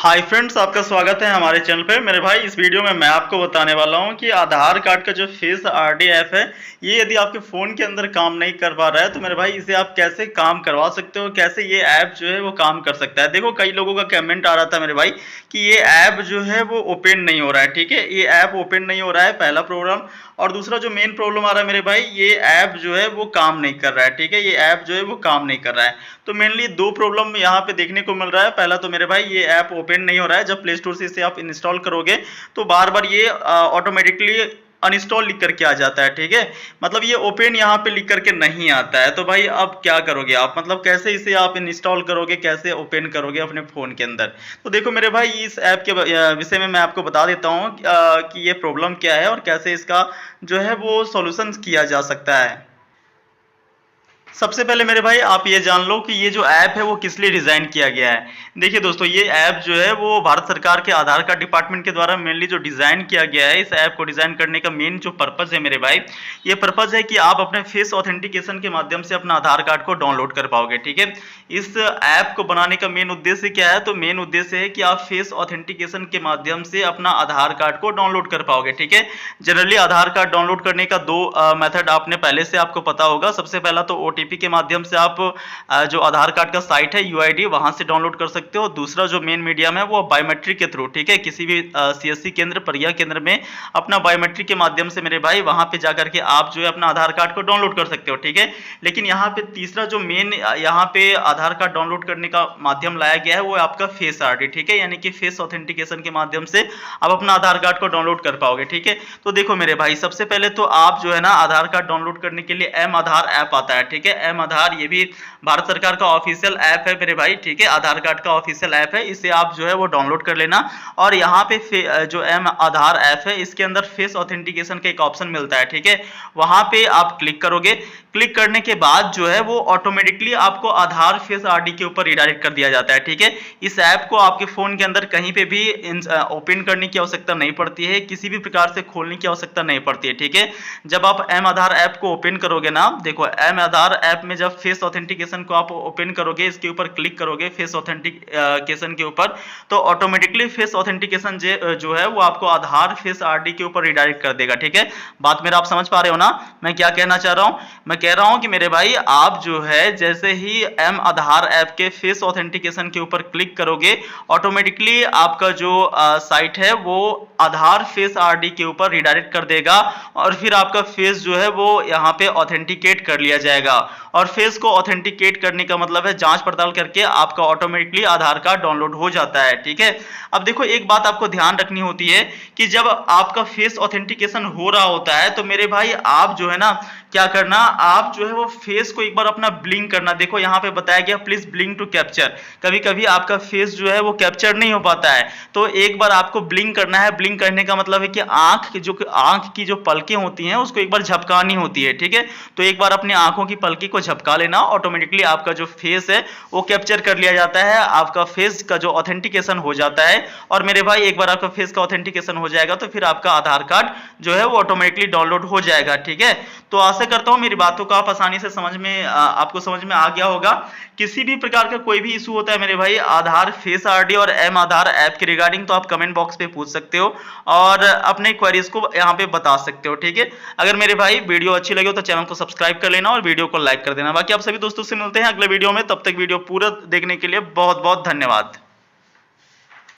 Hi friends, आपका स्वागत है हमारे चैनल पे। मेरे भाई, इस वीडियो में मैं आपको बताने वाला हूँ कि आधार कार्ड का जो फेस आरडी ऐप है, ये यदि आपके फ़ोन के अंदर काम नहीं कर पा रहा है तो मेरे भाई इसे आप कैसे काम करवा सकते हो, कैसे ये ऐप जो है वो काम कर सकता है। देखो, कई लोगों का कमेंट आ रहा था मेरे भाई कि ये ऐप जो है वो ओपन नहीं हो रहा है। ठीक है, ये ऐप ओपन नहीं हो रहा है, पहला प्रॉब्लम। और दूसरा जो मेन प्रॉब्लम आ रहा है मेरे भाई, ये ऐप जो है वो काम नहीं कर रहा है। ठीक है, ये ऐप जो है वो काम नहीं कर रहा है। तो मेनली दो प्रॉब्लम यहाँ पे देखने को मिल रहा है। पहला तो मेरे भाई, ये ऐप ओपन नहीं हो रहा है। जब प्ले स्टोर से इसे आप इंस्टॉल करोगे तो बार बार ये ऑटोमेटिकली अनइंस्टॉल लिख करके आ जाता है। ठीक है, मतलब ये ओपन यहाँ पे लिख करके नहीं आता है। तो भाई अब क्या करोगे आप, मतलब कैसे इसे आप इंस्टॉल करोगे, कैसे ओपन करोगे अपने फोन के अंदर। तो देखो मेरे भाई, इस ऐप के विषय में मैं आपको बता देता हूँ कि ये प्रॉब्लम क्या है और कैसे इसका जो है वो सॉल्यूशन किया जा सकता है। सबसे पहले मेरे भाई, आप ये जान लो कि ये जो ऐप है वो किस लिए डिजाइन किया गया है। देखिए दोस्तों, ये ऐप जो है वो भारत सरकार के आधार कार्ड डिपार्टमेंट के द्वारा मेनली जो डिजाइन किया गया है। इस ऐप को डिजाइन करने का मेन जो पर्पज है मेरे भाई, ये पर्पज है कि आप अपने फेस ऑथेंटिकेशन के माध्यम से अपना आधार कार्ड को डाउनलोड कर पाओगे। ठीक है, इस ऐप को बनाने का मेन उद्देश्य क्या है, तो मेन उद्देश्य है कि आप फेस ऑथेंटिकेशन के माध्यम से अपना आधार कार्ड को डाउनलोड कर पाओगे। ठीक है, जनरली आधार कार्ड डाउनलोड करने का दो मेथड आपने पहले से आपको पता होगा। सबसे पहला तो ओटीपी के माध्यम से आप जो आधार कार्ड का साइट है यूआईडी, वहां से डाउनलोड कर सकते हो। दूसरा जो मेन मीडियम है वो बायोमेट्रिक के थ्रू। ठीक है, किसी भी सीएससी केंद्र, प्रज्ञा केंद्र में अपना बायोमेट्रिक के माध्यम से मेरे भाई वहां पे जाकर के आप जो है अपना आधार कार्ड को डाउनलोड कर सकते हो। ठीक है, लेकिन यहाँ पे तीसरा जो मेन यहाँ पे आधार कार्ड डाउनलोड करने का माध्यम लाया गया है वो है आपका फेस आरडी। ठीक है, यानी कि फेस ऑथेंटिकेशन के माध्यम से आप अपना आधार कार्ड को डाउनलोड कर पाओगे। ठीक है, तो देखो मेरे भाई, सबसे पहले तो आप जो है ना आधार कार्ड डाउनलोड करने के लिए एम आधार ऐप आता है। ठीक है, एम आधार, ये भी भारत सरकार का ऑफिशियल ऐप है मेरे भाई। ठीक है, आधार कार्ड का ऑफिशियल ऐप है, इसे आप जो है वो डाउनलोड कर लेना। और यहाँ पे जो एम आधार ऐप है, इसके अंदर फेस ऑथेंटिकेशन का एक ऑप्शन मिलता है। ठीक है, वहां पे आप क्लिक करोगे। क्लिक करने के बाद जो है वो ऑटोमेटिकली आपको आधार फेस आरडी के ऊपर रिडायरेक्ट कर दिया जाता है। ठीक है, इस ऐप को आपके फोन के अंदर कहीं पे भी ओपन करने की आवश्यकता नहीं पड़ती है, किसी भी प्रकार से खोलने की आवश्यकता नहीं पड़ती है। ठीक है, जब आप एम आधार ऐप को ओपन करोगे ना, देखो एम आधार ऐप में जब फेस ऑथेंटिकेशन को आप ओपन करोगे, इसके ऊपर क्लिक करोगे फेस ऑथेंटिकेशन के ऊपर, तो ऑटोमेटिकली फेस ऑथेंटिकेशन जो है वो आपको आधार फेस आरडी के ऊपर रिडायरेक्ट कर देगा। ठीक है, बात मेरा आप समझ पा रहे हो ना, मैं क्या कहना चाह रहा हूं। मैं कह रहा हूं कि मेरे भाई, आप जो है जैसे ही एम आधार ऐप के फेस ऑथेंटिकेशन के ऊपर क्लिक करोगे, ऑटोमेटिकली आपका जो साइट है वो आधार फेस आरडी के ऊपर रिडायरेक्ट कर देगा और फिर आपका फेस जो है वो यहाँ पे ऑथेंटिकेट कर लिया जाएगा। और फेस को ऑथेंटिकेट करने का मतलब है जांच पड़ताल करके आपका ऑटोमेटिकली आधार कार्ड डाउनलोड हो जाता है। ठीक है, अब देखो एक बात आपको ध्यान रखनी होती है कि जब आपका फेस ऑथेंटिकेशन हो रहा होता है तो मेरे भाई आप जो है ना क्या करना, आप जो है वो फेस को एक बार अपना ब्लिंक करना। देखो यहाँ पे बताया गया प्लीज ब्लिंक टू कैप्चर। कभी कभी आपका फेस जो है वो कैप्चर नहीं हो पाता है, तो एक बार आपको ब्लिंक करना है। ब्लिंक करने का मतलब है कि आंख की जो पलकें होती हैं उसको एक बार झपकानी होती है। ठीक है, तो एक बार अपनी आंखों की पलकी को झपका लेना, ऑटोमेटिकली आपका जो फेस है वो कैप्चर कर लिया जाता है, आपका फेस का जो ऑथेंटिकेशन हो जाता है। और मेरे भाई, एक बार आपका फेस का ऑथेंटिकेशन हो जाएगा तो फिर आपका आधार कार्ड जो है वो ऑटोमेटिकली डाउनलोड हो जाएगा। ठीक है, तो आशा करता हूं मेरी बातों को आप आसानी से आपको समझ में आ गया होगा। किसी भी प्रकार का कोई भी इशू होता है मेरे भाई आधार फेस आरडी और एम आधार ऐप के रिगार्डिंग, तो आप कमेंट बॉक्स पे पूछ सकते हो और अपने क्वेरीज को यहाँ पे बता सकते हो। ठीक है, अगर मेरे भाई वीडियो अच्छी लगे हो तो चैनल को सब्सक्राइब कर लेना और वीडियो को लाइक कर देना। बाकी आप सभी दोस्तों से मिलते हैं अगले वीडियो में, तब तक वीडियो पूरा देखने के लिए बहुत बहुत धन्यवाद।